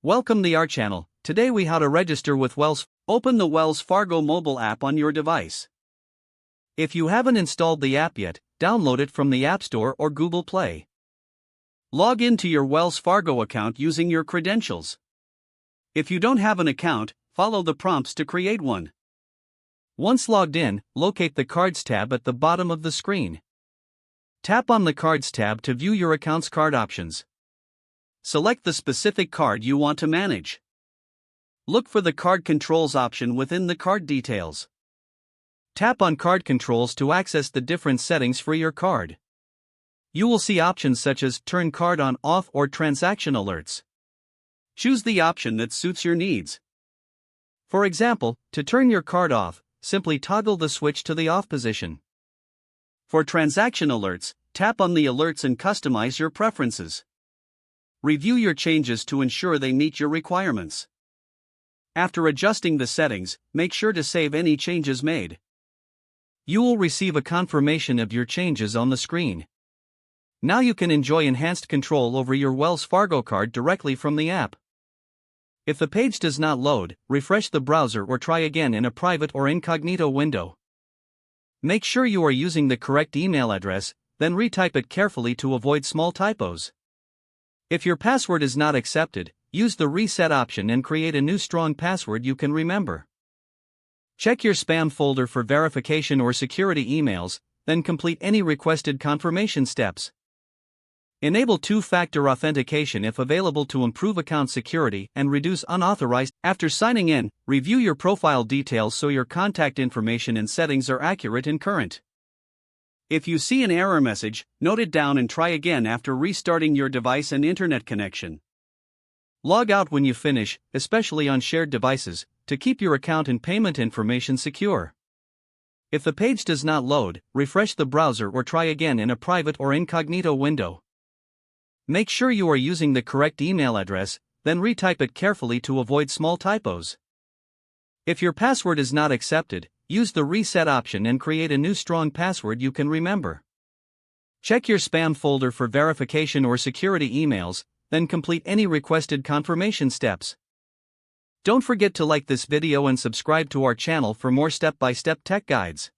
Welcome to our channel. Today we how to register with Wells. Open the Wells Fargo mobile app on your device. If you haven't installed the app yet, download it from the App Store or Google Play. Log into your Wells Fargo account using your credentials. If you don't have an account, follow the prompts to create one. Once logged in, locate the Cards tab at the bottom of the screen. Tap on the Cards tab to view your account's card options. Select the specific card you want to manage. Look for the Card Controls option within the card details. Tap on Card Controls to access the different settings for your card. You will see options such as Turn Card On Off or Transaction Alerts. Choose the option that suits your needs. For example, to turn your card off, simply toggle the switch to the off position. For transaction alerts, tap on the alerts and customize your preferences. Review your changes to ensure they meet your requirements. After adjusting the settings, make sure to save any changes made. You will receive a confirmation of your changes on the screen. Now you can enjoy enhanced control over your Wells Fargo card directly from the app. If the page does not load, refresh the browser or try again in a private or incognito window. Make sure you are using the correct email address, then retype it carefully to avoid small typos. If your password is not accepted, use the reset option and create a new strong password you can remember. Check your spam folder for verification or security emails, then complete any requested confirmation steps. Enable two-factor authentication if available to improve account security and reduce unauthorized. After signing in, review your profile details so your contact information and settings are accurate and current. If you see an error message, note it down and try again after restarting your device and internet connection. Log out when you finish, especially on shared devices, to keep your account and payment information secure. If the page does not load, refresh the browser or try again in a private or incognito window. Make sure you are using the correct email address, then retype it carefully to avoid small typos. If your password is not accepted, use the reset option and create a new strong password you can remember. Check your spam folder for verification or security emails, then complete any requested confirmation steps. Don't forget to like this video and subscribe to our channel for more step-by-step tech guides.